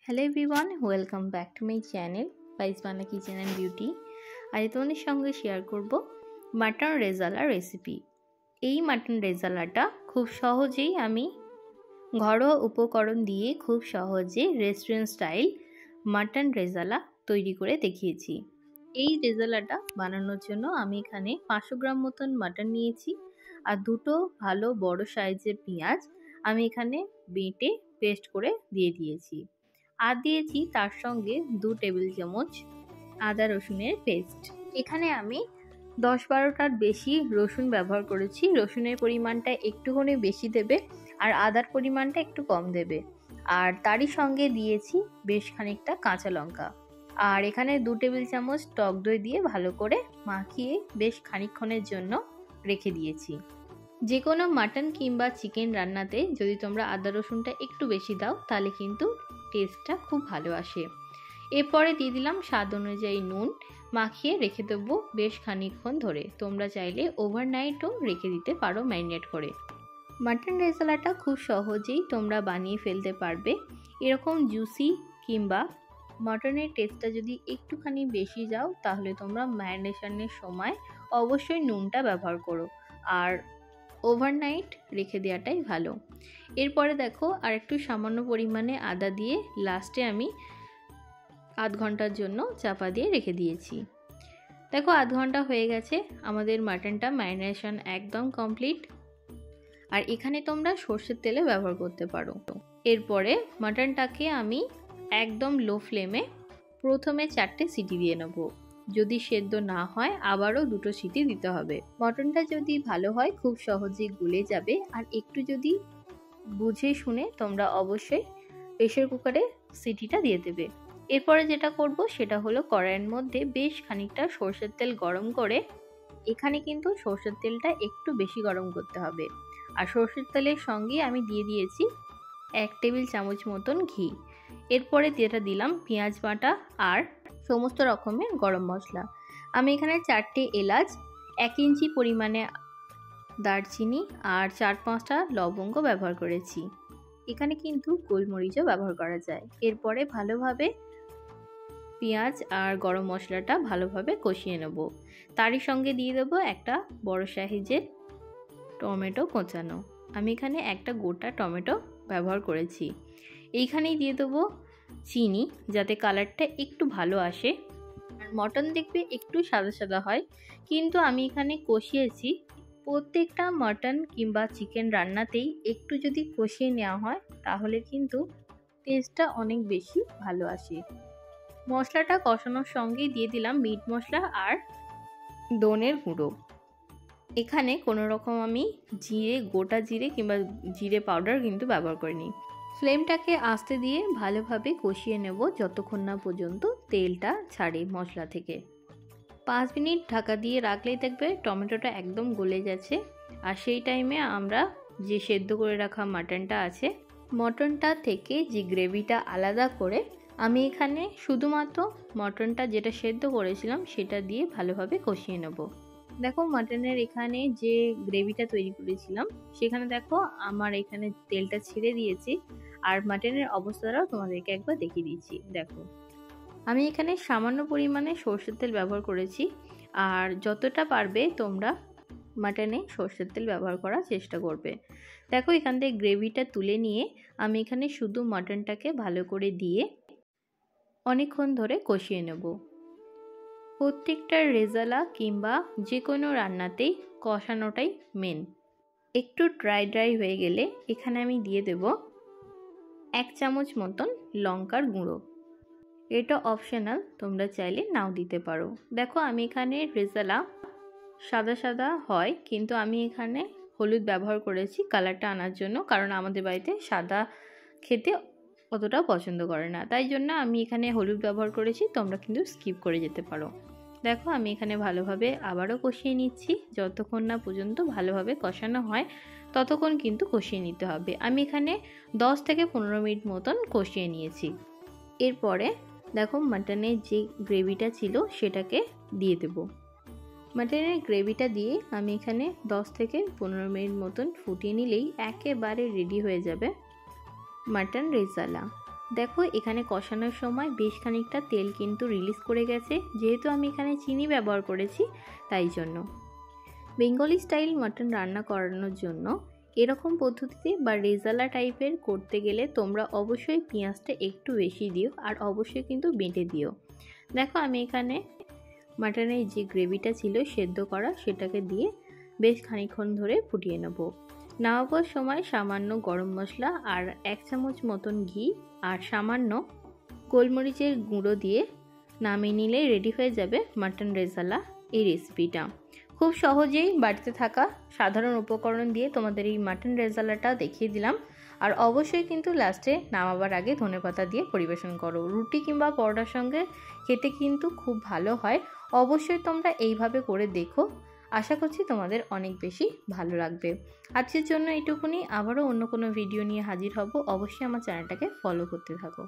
Hello everyone, welcome back to my channel পাইসবানা kitchen and beauty. আজ তোমাদের সঙ্গে শেয়ার করব মাটন রেজালা রেসিপি। এই মাটন রেজালাটা খুব সহজেই আমি ঘরোয়া উপকরণ দিয়ে খুব সহজে রেস্টুরেন্ট স্টাইল মাটন রেজালা তৈরি করে দেখিয়েছি। এই রেজালাটা বানানোর জন্য আমি এখানে 500 গ্রাম মতন মাটন নিয়েছি আর দুটো ভালো বড় সাইজের পেঁয়াজ আমি এখানে বেটে পেস্ট করে দিয়ে দিয়েছি। আর দিয়েছি তার সঙ্গে 2 টেবিল চামচ আদা রসুনের পেস্ট। এখানে আমি 10-12টার বেশি রসুন ব্যবহার করেছি। রসুনের পরিমাণটা একটুখানি বেশি দেবে আর আদার পরিমাণটা একটু কম দেবে। আর তারই সঙ্গে দিয়েছি বেশ খানিকটা কাঁচা লঙ্কা। আর এখানে 2 টেবিল চামচ টক দই দিয়ে ভালো করে মাখিয়ে বেশ খানিকক্ষণের জন্য রেখে দিয়েছি। যে কোনো মাটন কিংবা চিকেন রান্নাতে যদি তোমরা আদা রসুনটা একটু বেশি দাও তাহলে কিন্তু টেস্টটা খুব ভালো আসে। এরপরে দিয়ে দিলাম স্বাদ অনুযায়ী নুন, মাখিয়ে রেখে দেবো বেশ খানিকক্ষণ ধরে। তোমরা চাইলে ওভারনাইটও রেখে দিতে পারো ম্যারিনেট করে। মাটন রেজালাটা খুব সহজেই তোমরা বানিয়ে ফেলতে পারবে। এরকম জুসি কিংবা মটনের টেস্টটা যদি একটুখানি বেশি যাও তাহলে তোমরা ম্যারিনেশনের সময় অবশ্যই নুনটা ব্যবহার করো আর ওভারনাইট রেখে দেওয়াটাই ভালো। এরপরে দেখো আর একটু সামান্য পরিমাণে আদা দিয়ে লাস্টে আমি আধ ঘন্টার জন্য চাপা দিয়ে রেখে দিয়েছি। দেখো আধ ঘন্টা হয়ে গেছে, আমাদের মাটনটা ম্যারিনেশন একদম কমপ্লিট। আর এখানে তোমরা সর্ষের তেলে ব্যবহার করতে পারো। এরপরে মাটনটাকে আমি একদম লো ফ্লেমে প্রথমে 4টে সিটি দিয়ে নেবো। যদি সেদ্ধ না হয় আবারও 2টো সিটি দিতে হবে। মটনটা যদি ভালো হয় খুব সহজেই গলে যাবে। আর একটু যদি বুঝে শুনে তোমরা অবশ্যই প্রেসার কুকারে সিটিটা দিয়ে দেবে। এরপরে যেটা করব সেটা হলো কড়াইয়ের মধ্যে বেশ খানিকটা সর্ষের তেল গরম করে, এখানে কিন্তু সর্ষের তেলটা একটু বেশি গরম করতে হবে। আর সর্ষের তেলের সঙ্গে আমি দিয়ে দিয়েছি 1 টেবিল চামচ মতন ঘি। এরপরে যেটা দিলাম পেঁয়াজ বাটা আর সমস্ত রকমের গরম মশলা। আমি এখানে 4টে এলাচ, 1 ইঞ্চি পরিমাণে দারচিনি আর 4-5টা লবঙ্গ ব্যবহার করেছি। এখানে কিন্তু গোলমরিচও ব্যবহার করা যায়। এরপরে ভালোভাবে পেঁয়াজ আর গরম মশলাটা ভালোভাবে কষিয়ে নেব। তারই সঙ্গে দিয়ে দেবো একটা বড় সাইজের টমেটো কোঁচানো। আমি এখানে একটা গোটা টমেটো ব্যবহার করেছি। এইখানেই দিয়ে দেবো চিনি যাতে কালারটা একটু ভালো আসে। আর মটন দেখবে একটু সাদা সাদা হয়, কিন্তু আমি এখানে কষিয়েছি। প্রত্যেকটা মটন কিংবা চিকেন রান্নাতেই একটু যদি কষিয়ে নেওয়া হয় তাহলে কিন্তু টেস্টটা অনেক বেশি ভালো আসে। মশলাটা কষানোর সঙ্গেই দিয়ে দিলাম মিট মশলা আর ধনের গুঁড়ো। এখানে কোনো রকম আমি গোটা জিরে কিংবা জিরে পাউডার কিন্তু ব্যবহার করিনি। ফ্লেমটাকে আস্তে দিয়ে ভালোভাবে কষিয়ে নেব যতক্ষণ না পর্যন্ত তেলটা ছাড়ে মশলা থেকে। 5 মিনিট ঢাকা দিয়ে রাখলেই দেখবে টমেটোটা একদম গলে যাচ্ছে। আর সেই টাইমে আমরা যে সেদ্ধ করে রাখা মাটনটা আছে, মটনটা থেকে যে গ্রেভিটা আলাদা করে আমি এখানে শুধুমাত্র মটনটা যেটা সেদ্ধ করেছিলাম সেটা দিয়ে ভালোভাবে কষিয়ে নেব। দেখো মাটনের এখানে যে গ্রেভিটা তৈরি করেছিলাম সেখানে দেখো আমার এখানে তেলটা ছেড়ে দিয়েছি। আর মাটনের অবস্থাটাও তোমাদেরকে একবার দেখিয়ে দিচ্ছি। দেখো আমি এখানে সামান্য পরিমাণে সর্ষের তেল ব্যবহার করেছি। আর যতটা পারবে তোমরা মাটনে সর্ষের তেল ব্যবহার করার চেষ্টা করবে। দেখো এখান থেকে গ্রেভিটা তুলে নিয়ে আমি এখানে শুধু মাটনটাকে ভালো করে দিয়ে অনেকক্ষণ ধরে কষিয়ে নেব। প্রত্যেকটা রেজালা কিংবা যে কোনো রান্নাতেই কষানোটাই মেন। একটু ড্রাই হয়ে গেলে এখানে আমি দিয়ে দেব 1 চামচ মতন লঙ্কার গুঁড়ো। এটা অপশনাল, তোমরা চাইলে নাও দিতে পারো। দেখো আমি এখানে রেজালা সাদা সাদা হয়, কিন্তু আমি এখানে হলুদ ব্যবহার করেছি কালারটা আনার জন্য, কারণ আমাদের বাড়িতে সাদা খেতে অতটাও পছন্দ করে না, তাই জন্য আমি এখানে হলুদ ব্যবহার করেছি। তোমরা কিন্তু স্কিপ করে যেতে পারো। দেখো আমি এখানে ভালোভাবে আবারও কষিয়ে নিচ্ছি। যতক্ষণ না পর্যন্ত ভালোভাবে কষানো হয় ততক্ষণ কিন্তু কষিয়ে নিতে হবে। আমি এখানে 10 থেকে 15 মিনিট মতন কষিয়ে নিয়েছি। এরপরে দেখো মাটনের যে গ্রেভিটা ছিল সেটাকে দিয়ে দেব। মাটনের গ্রেভিটা দিয়ে আমি এখানে 10 থেকে 15 মিনিট মতন ফুটিয়ে নিলেই একেবারে রেডি হয়ে যাবে মাটন রেজালা। দেখো এখানে কষানোর সময় বেশ খানিকটা তেল কিন্তু রিলিজ করে গেছে, যেহেতু আমি এখানে চিনি ব্যবহার করেছি তাই জন্য। বেঙ্গলি স্টাইল মাটন রান্না করানোর জন্য এরকম পদ্ধতিতে বা রেজালা টাইপের করতে গেলে তোমরা অবশ্যই পেঁয়াজটা একটু বেশি দিও, আর অবশ্যই কিন্তু বেটে দিও। দেখো আমি এখানে মাটনের যে গ্রেভিটা ছিল সেদ্ধ করা সেটাকে দিয়ে বেশ খানিকক্ষণ ধরে ফুটিয়ে নেব। নামাবার সময় সামান্য গরম মশলা আর 1 চামচ মতন ঘি আর সামান্য গোলমরিচের গুঁড়ো দিয়ে নামিয়ে নিলে রেডি হয়ে যাবে মাটন রেজালা এই রেসিপিটা। খুব সহজেই বাড়িতে থাকা সাধারণ উপকরণ দিয়ে তোমাদের এই মাটন রেজালাটা দেখিয়ে দিলাম। আর অবশ্যই কিন্তু লাস্টে নামাবার আগে ধনেপাতা দিয়ে পরিবেশন করো। রুটি কিংবা পরোটার সঙ্গে খেতে কিন্তু খুব ভালো হয়। অবশ্যই তোমরা এইভাবে করে দেখো, আশা করছি তোমাদের অনেক বেশি ভালো লাগবে। আজকের জন্য এইটুকুনি, আবারও অন্য কোনো ভিডিও নিয়ে হাজির হব। অবশ্যই আমার চ্যানেলটাকে ফলো করতে থাকো।